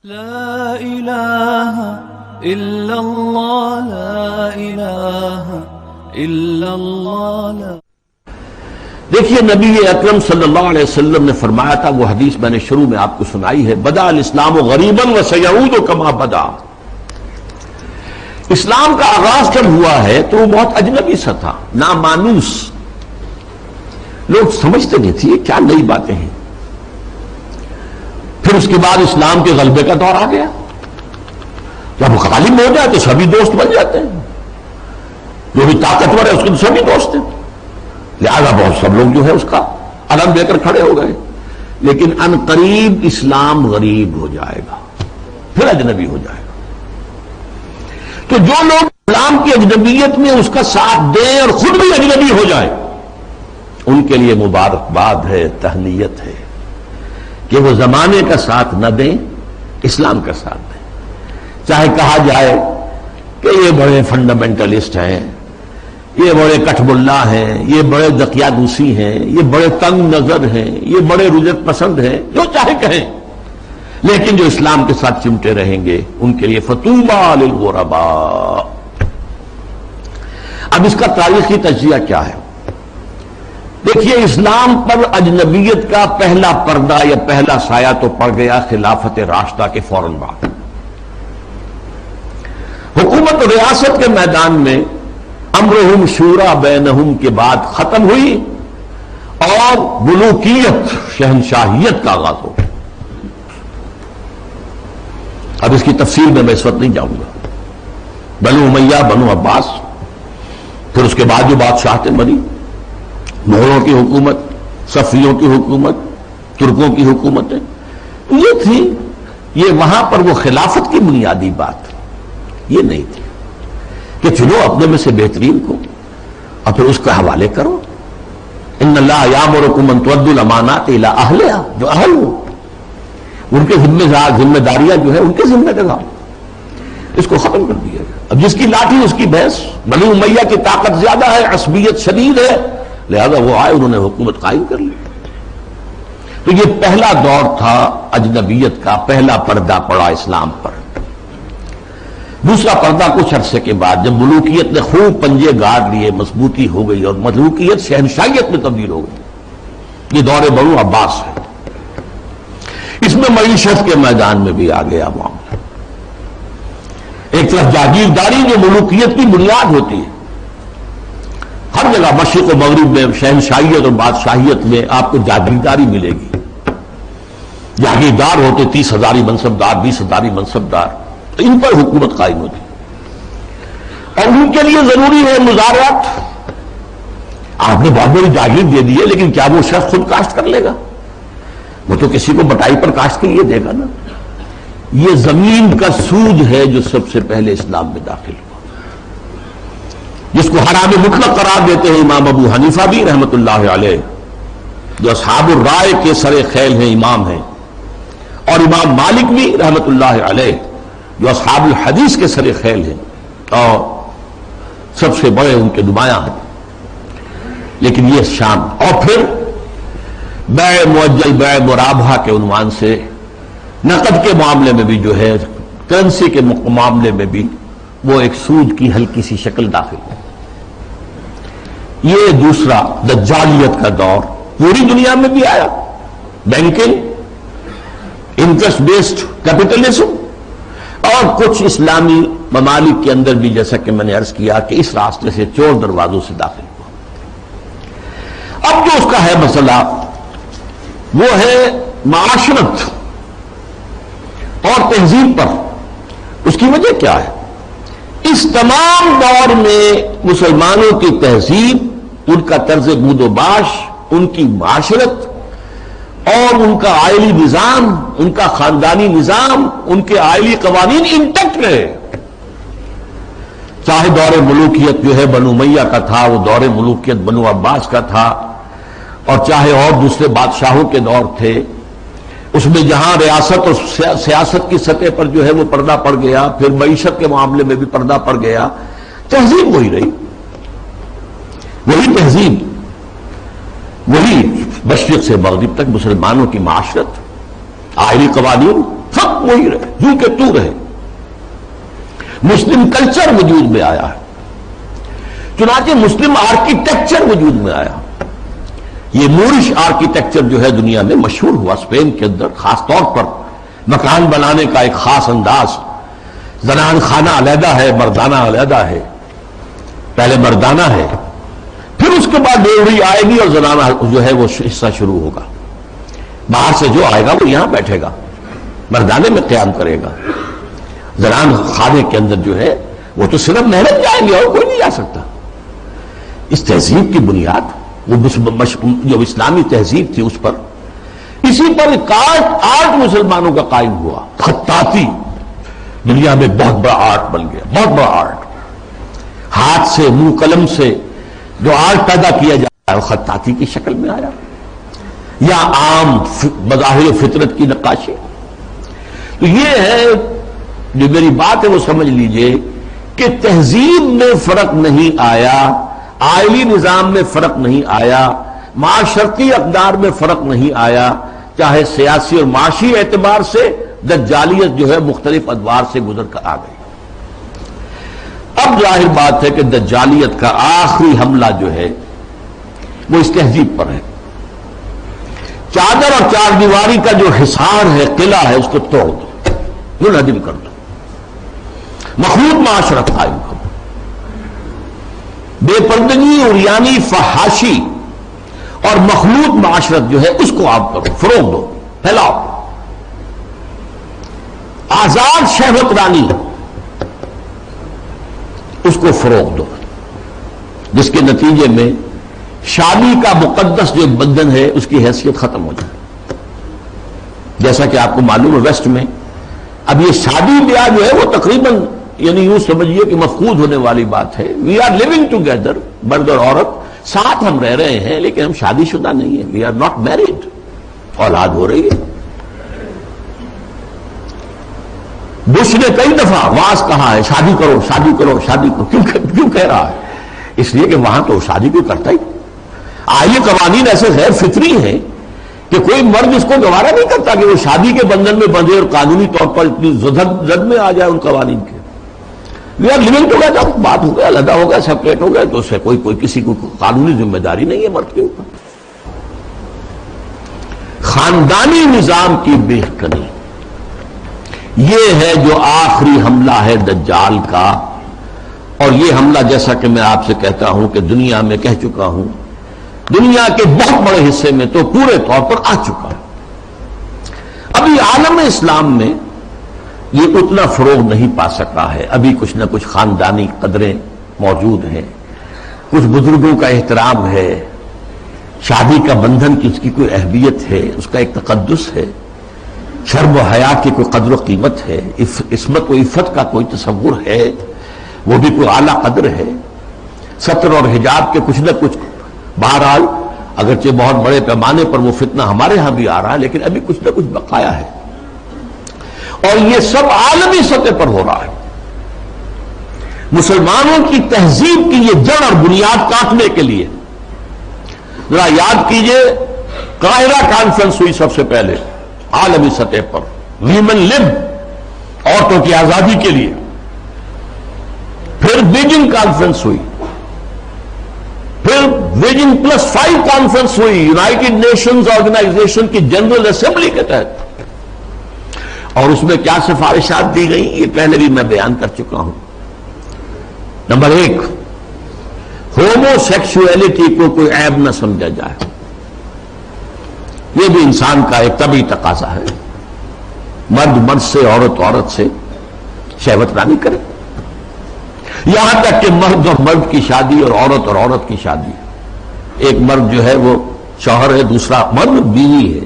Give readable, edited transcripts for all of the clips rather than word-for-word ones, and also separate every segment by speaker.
Speaker 1: لا الہ الا اللہ لا الہ الا اللہ.
Speaker 2: دیکھیے نبی اکرم صلی اللہ علیہ وسلم نے فرمایا تھا، وہ حدیث میں نے شروع میں آپ کو سنائی ہے، بدأ الاسلام غریبا وسیعود کما بدا. اسلام کا آغاز جب ہوا ہے تو وہ بہت اجنبی سا تھا، نامانوس، لوگ سمجھتے نہیں تھے یہ کیا نئی باتیں ہیں. پھر اس کے بعد اسلام کے غلبے کا دور آ گیا. جب غالب ہو جائے تو سبھی دوست بن جاتے ہیں، جو بھی طاقتور ہے اس کے تو سبھی دوست ہیں، لہذا بہت سب لوگ جو ہے اس کا علم لے کر کھڑے ہو گئے. لیکن ان قریب اسلام غریب ہو جائے گا، پھر اجنبی ہو جائے گا. تو جو لوگ اسلام کی اجنبیت میں اس کا ساتھ دیں اور خود بھی اجنبی ہو جائیں، ان کے لیے مبارکباد ہے، تہنیت ہے کہ وہ زمانے کا ساتھ نہ دیں، اسلام کا ساتھ دیں. چاہے کہا جائے کہ یہ بڑے فنڈامنٹلسٹ ہیں، یہ بڑے کٹھ ملا ہیں، یہ بڑے دقیانوسی ہیں، یہ بڑے تنگ نظر ہیں، یہ بڑے رجت پسند ہیں، جو چاہے کہیں، لیکن جو اسلام کے ساتھ چمٹے رہیں گے ان کے لیے فطوبیٰ للغرباء. اب اس کا تاریخی تجزیہ کیا ہے؟ دیکھیے، اسلام پر اجنبیت کا پہلا پردہ یا پہلا سایہ تو پڑ گیا خلافت راشدہ کے فوراً بعد. حکومت و ریاست کے میدان میں امرہم شورا بینہم کے بعد ختم ہوئی اور ملوکیت، شہنشاہیت کا آغاز ہو گیا. اب اس کی تفصیل میں اس وقت نہیں جاؤں گا. بنو امیہ، بنو عباس، پھر اس کے بعد جو بادشاہتیں بنی، مغلوں کی حکومت، صفویوں کی حکومت، ترکوں کی حکومتیں، یہ تھی. یہ وہاں پر وہ خلافت کی بنیادی بات یہ نہیں تھی کہ چلو اپنے میں سے بہترین کو اور پھر اس کا حوالے کرو. ان اللہ یامرکم ان تؤدوا الامانات الی اہلہا، جو اہل ہو ان کے ذمہ داریاں جو ہے ان کے ذمہ لگاؤ. اس کو ختم کر دیا گیا. اب جس کی لاٹھی اس کی بھینس. بنی امیہ کی طاقت زیادہ ہے، عصبیت شدید ہے، لہذا وہ آئے، انہوں نے حکومت قائم کر لی. تو یہ پہلا دور تھا اجنبیت کا، پہلا پردہ پڑا اسلام پر. دوسرا پردہ کچھ عرصے کے بعد جب ملوکیت نے خوب پنجے گاڑ لیے، مضبوطی ہو گئی اور ملوکیت شہنشاہیت میں تبدیل ہو گئی، یہ دور بنو عباس ہے. اس میں معیشت کے میدان میں بھی آ گیا معاملہ. ایک طرف جاگیرداری جو ملوکیت کی بنیاد ہوتی ہے، ہر جگہ مشرق و مغرب میں شہنشاہیت اور بادشاہیت میں آپ کو جاگیرداری ملے گی. جاگیردار ہوتے 30,000 منصبدار، 20,000 منصبدار، تو ان پر حکومت قائم ہوتی اور ان کے لیے ضروری ہے مزارعت. آپ نے بہت بڑی جاگیر دے دی ہے، لیکن کیا وہ شخص خود کاشت کر لے گا؟ وہ تو کسی کو بٹائی پر کاشت کے لیے دے گا نا. یہ زمین کا سود ہے جو سب سے پہلے اسلام میں داخل ہوا، جس کو حرام مطلق قرار دیتے ہیں امام ابو حنیفہ بھی رحمت اللہ علیہ، جو اصحاب الرائے کے سر خیل ہیں، امام ہیں، اور امام مالک بھی رحمت اللہ علیہ جو اصحاب الحدیث کے سر خیل ہیں اور سب سے بڑے ان کے نمایاں ہیں. لیکن یہ شان، اور پھر بیع موجل، بیع مرابحہ کے عنوان سے نقد کے معاملے میں بھی جو ہے، کرنسی کے معاملے میں بھی وہ ایک سود کی ہلکی سی شکل داخل ہے. یہ دوسرا دجالیت کا دور پوری دنیا میں بھی آیا. بینکنگ، انٹرسٹ بیسڈ کیپٹلزم، اور کچھ اسلامی ممالک کے اندر بھی، جیسا کہ میں نے عرض کیا کہ اس راستے سے چور دروازوں سے داخل ہوا. اب جو اس کا ہے مسئلہ وہ ہے معاشرت اور تہذیب پر. اس کی وجہ کیا ہے؟ اس تمام دور میں مسلمانوں کی تہذیب، ان کا طرز بود و باش، ان کی معاشرت اور ان کا آئلی نظام، ان کا خاندانی نظام، ان کے آئلی قوانین انٹیکٹ رہے. چاہے دور ملوکیت جو ہے بنو امیہ کا تھا، وہ دور ملوکیت بنو عباس کا تھا، اور چاہے اور دوسرے بادشاہوں کے دور تھے، اس میں جہاں ریاست اور سیاست کی سطح پر جو ہے وہ پردہ پڑ گیا، پھر معیشت کے معاملے میں بھی پردہ پڑ گیا. تہذیب وہی رہی، وہی تہذیب، وہی مشرق سے مغرب تک مسلمانوں کی معاشرت، آئلی قوانین، سب وہی رہے، یوں کہ تو رہے. مسلم کلچر وجود میں آیا ہے، چنانچہ مسلم آرکیٹیکچر وجود میں آیا. یہ مورش آرکیٹیکچر جو ہے دنیا میں مشہور ہوا، اسپین کے اندر خاص طور پر مکان بنانے کا ایک خاص انداز. زنان خانہ علیحدہ ہے، مردانہ علیحدہ ہے. پہلے مردانہ ہے، پھر اس کے بعد ڈیوڑی آئے گی اور زنانہ جو ہے وہ حصہ شروع ہوگا. باہر سے جو آئے گا وہ یہاں بیٹھے گا، مردانے میں قیام کرے گا. زنان خانے کے اندر جو ہے وہ تو صرف محرم جائیں گے اور کوئی نہیں جا سکتا. اس تہذیب کی بنیاد وہ جو اسلامی تہذیب تھی اس پر، اسی پر آرٹ مسلمانوں کا قائم ہوا. خطاطی دنیا میں بہت بڑا آرٹ بن گیا، بہت بڑا آرٹ. ہاتھ سے، منہ قلم سے جو آرٹ پیدا کیا جاتا ہے وہ خطاطی کی شکل میں آیا، یا عام مظاہر فطرت کی نقاشی. تو یہ ہے جو میری بات ہے وہ سمجھ لیجئے کہ تہذیب میں فرق نہیں آیا، آئلی نظام میں فرق نہیں آیا، معاشرتی اقدار میں فرق نہیں آیا، چاہے سیاسی اور معاشی اعتبار سے دجالیت جو ہے مختلف ادوار سے گزر کر آ گئی. اب ظاہر بات ہے کہ دجالیت کا آخری حملہ جو ہے وہ اس تہذیب پر ہے. چادر اور چار دیواری کا جو حصار ہے، قلعہ ہے، اس کو توڑ دو، منہدم کر دو، مخلوط معاشرت قائم کرو. بے پردگی، عریانی، فحاشی اور مخلوط معاشرت جو ہے اس کو آپ کرو، فروغ دو، پھیلاؤ. آزاد شہوت رانی اس کو فروغ دو، جس کے نتیجے میں شادی کا مقدس جو بندھن ہے اس کی حیثیت ختم ہو جائے. جیسا کہ آپ کو معلوم ہے ویسٹ میں اب یہ شادی بیاہ جو ہے وہ تقریباً یعنی یوں سمجھیے کہ مفقود ہونے والی بات ہے. وی آر لیونگ ٹوگیدر، مرد اور عورت ساتھ ہم رہ رہے ہیں لیکن ہم شادی شدہ نہیں ہیں. We are not married. اولاد ہو رہی ہے. بش نے کئی دفعہ واز کہا ہے شادی کرو، شادی کرو، شادی کرو. کیوں کہہ رہا ہے؟ اس لیے کہ وہاں تو شادی کوئی کرتا ہی. یہ قوانین ایسے غیر فطری ہیں کہ کوئی مرد اس کو گوارا نہیں کرتا کہ وہ شادی کے بندھن میں بندھے اور قانونی طور پر اتنی زد میں آ جائے ان قوانین کے. وی آر لیونگ ٹوگیدر، بات ہو گیا، علیحدہ ہو گیا، سیپریٹ ہو گیا، تو اس سے کوئی کسی کو قانونی ذمہ داری نہیں ہے مرد کے اوپر. خاندانی نظام کی بہتری یہ ہے جو آخری حملہ ہے دجال کا. اور یہ حملہ جیسا کہ میں آپ سے کہتا ہوں کہ دنیا میں کہہ چکا ہوں، دنیا کے بہت بڑے حصے میں تو پورے طور پر آ چکا ہے. ابھی عالم اسلام میں یہ اتنا فروغ نہیں پا سکا ہے. ابھی کچھ نہ کچھ خاندانی قدریں موجود ہیں، کچھ بزرگوں کا احترام ہے، شادی کا بندھن کی اس کی کوئی اہمیت ہے، اس کا ایک تقدس ہے، شرم و حیا کی کوئی قدر و قیمت ہے، عصمت و عفت کا کوئی تصور ہے، وہ بھی کوئی اعلیٰ قدر ہے. ستر اور حجاب کے کچھ نہ کچھ بہرحال اگرچہ بہت بڑے پیمانے پر وہ فتنہ ہمارے ہاں بھی آ رہا ہے لیکن ابھی کچھ نہ کچھ بقایا ہے. اور یہ سب عالمی سطح پر ہو رہا ہے. مسلمانوں کی تہذیب کی یہ جڑ اور بنیاد کاٹنے کے لیے ذرا یاد کیجئے، قاہرہ کانفرنس ہوئی سب سے پہلے عالمی سطح پر، ویمن لب، عورتوں کی آزادی کے لیے. پھر بیجنگ کانفرنس ہوئی، پھر بیجنگ +5 کانفرنس ہوئی یونائٹڈ نیشنز آرگنائزیشن کی جنرل اسمبلی کے تحت. اور اس میں کیا سفارشات دی گئی یہ پہلے بھی میں بیان کر چکا ہوں. نمبر 1، ہومو سیکسولیٹی کو کوئی عیب نہ سمجھا جائے. یہ بھی انسان کا ایک طبعی تقاضا ہے. مرد مرد سے، عورت سے شہوت رانی کرے. یہاں تک کہ مرد اور مرد کی شادی اور عورت کی شادی، ایک مرد جو ہے وہ شوہر ہے، دوسرا مرد بیوی ہے.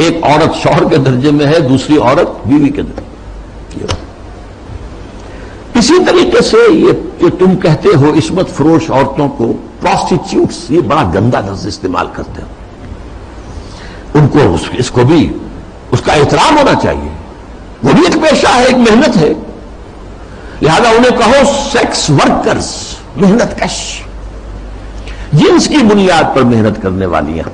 Speaker 2: ایک عورت شوہر کے درجے میں ہے، دوسری عورت بیوی کے درجے میں. اسی طریقے سے یہ جو تم کہتے ہو عصمت فروش عورتوں کو پروسٹیٹیوٹس، یہ بڑا گندا لفظ استعمال کرتے ہو. ان کو اس کو بھی اس کا احترام ہونا چاہیے. وہ بھی ایک پیشہ ہے، ایک محنت ہے. لہذا انہیں کہو سیکس ورکرز، محنت کش، جنس کی بنیاد پر محنت کرنے والیاں.